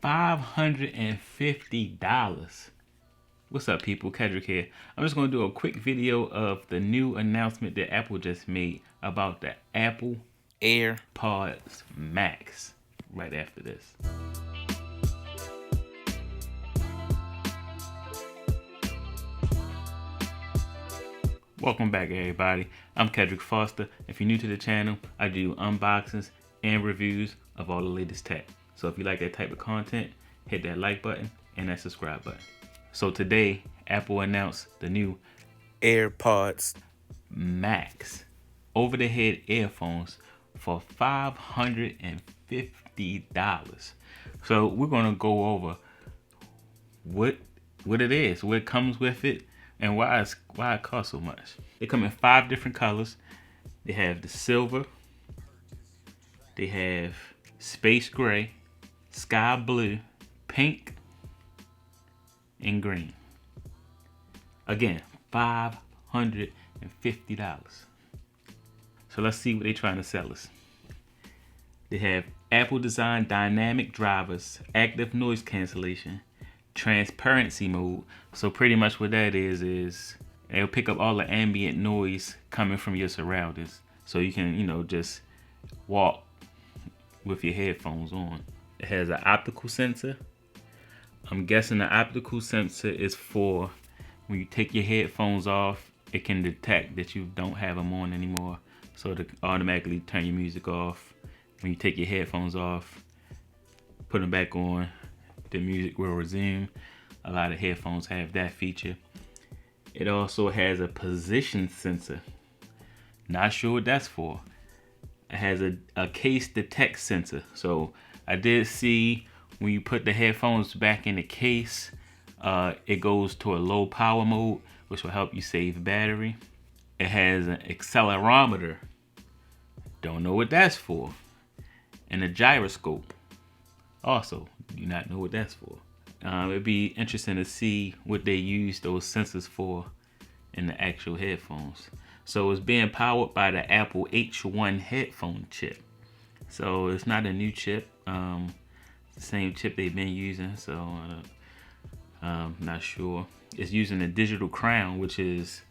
$550. What's up, people? Kedrick here. I'm just going to do a quick video of the new announcement that Apple just made about the Apple AirPods Max right after this. Welcome back, everybody. I'm Kedrick Foster. If you're new to the channel, I do unboxings and reviews of all the latest tech. So if you like that type of content, hit that like button and that subscribe button. So today, Apple announced the new AirPods Max over-the-head earphones for $550. So we're gonna go over what it is, what comes with it, and why it costs so much. They come in 5 different colors. They have the silver, they have space gray, sky blue, pink, and green. Again, $550. So let's see what they're trying to sell us. They have Apple design dynamic drivers, active noise cancellation, transparency mode. So pretty much what that is it'll pick up all the ambient noise coming from your surroundings, so you can, just walk with your headphones on. It has an optical sensor. I'm guessing the optical sensor is for when you take your headphones off, it can detect that you don't have them on anymore, so to automatically turn your music off. When you take your headphones off, put them back on, the music will resume. A lot of headphones have that feature. It also has a position sensor. Not sure what that's for. It has a case detect sensor. So I did see when you put the headphones back in the case, it goes to a low power mode, which will help you save battery. It has an accelerometer. Don't know what that's for. And a gyroscope. Also, do not know what that's for. It'd be interesting to see what they use those sensors for in the actual headphones. So it's being powered by the Apple H1 headphone chip. So it's not a new chip. It's the same chip they've been using. So not sure. It's using a digital crown, which is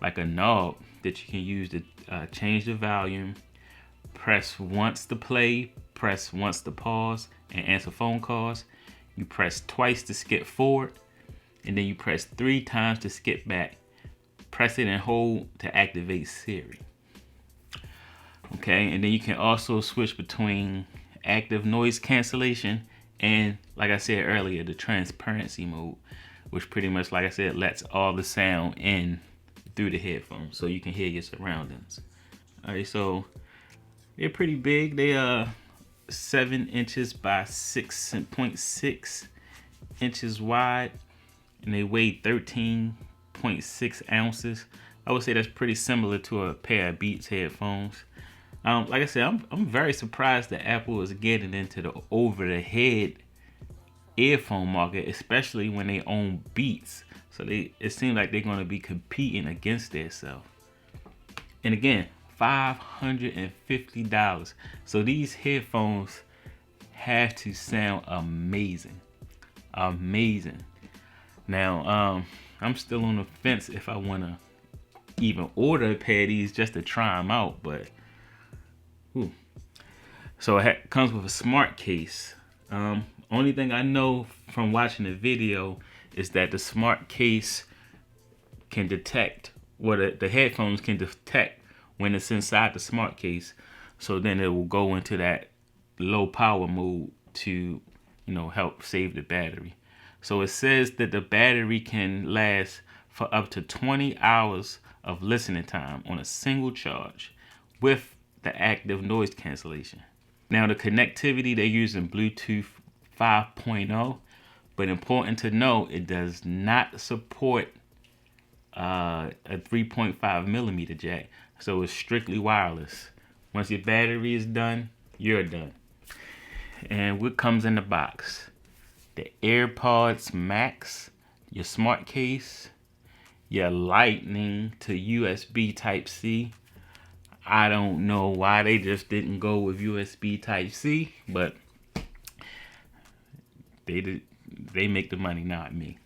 like a knob that you can use to change the volume. Press once to play, press once to pause and answer phone calls. You press twice to skip forward, and then you press 3 times to skip back. Press it and hold to activate Siri. Okay, and then you can also switch between active noise cancellation and, like I said earlier, the transparency mode, which pretty much, like I said, lets all the sound in through the headphones so you can hear your surroundings. All right, so they're pretty big. They are 7 inches by 6.6 inches wide, and they weigh 13.6 ounces. I would say that's pretty similar to a pair of Beats headphones. Like I said, I'm very surprised that Apple is getting into the over-the-head earphone market, especially when they own Beats. So it seems like they're going to be competing against themselves. And again, $550. So these headphones have to sound amazing. Now, I'm still on the fence if I want to even order a pair of these just to try them out, but so it comes with a smart case. Only thing I know from watching the video is that the smart case can detect the headphones can detect when it's inside the smart case, so then it will go into that low power mode to help save the battery. So it says that the battery can last for up to 20 hours of listening time on a single charge with the active noise cancellation. Now the connectivity, they're using Bluetooth 5.0, but important to know, it does not support a 3.5 millimeter jack. So it's strictly wireless. Once your battery is done, you're done. And what comes in the box? The AirPods Max, your smart case, your Lightning to USB Type-C. I don't know why they just didn't go with USB Type-C, but They make the money, not me.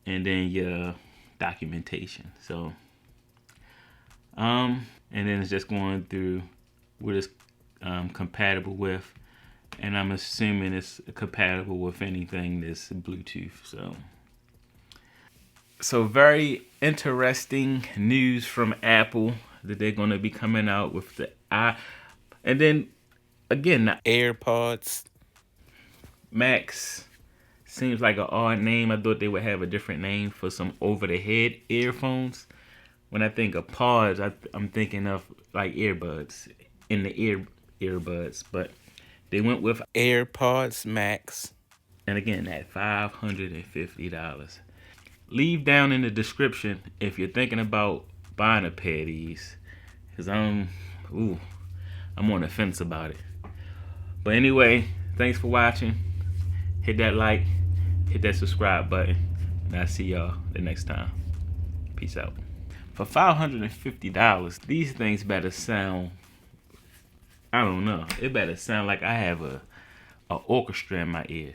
And then your documentation. So, and then it's just going through what it's compatible with, and I'm assuming it's compatible with anything that's Bluetooth. So very interesting news from Apple that they're going to be coming out with the and then again, the AirPods Max seems like an odd name. I thought they would have a different name for some over-the-head earphones. When I think of pods, I'm thinking of like earbuds in the earbuds, but they went with AirPods Max, and again at $550. Leave down in the description if you're thinking about buying a pair of these, because I'm on the fence about it. But anyway, thanks for watching. Hit that like, hit that subscribe button, and I'll see y'all the next time. Peace out. For $550, these things better sound, I don't know, it better sound like I have a orchestra in my ear.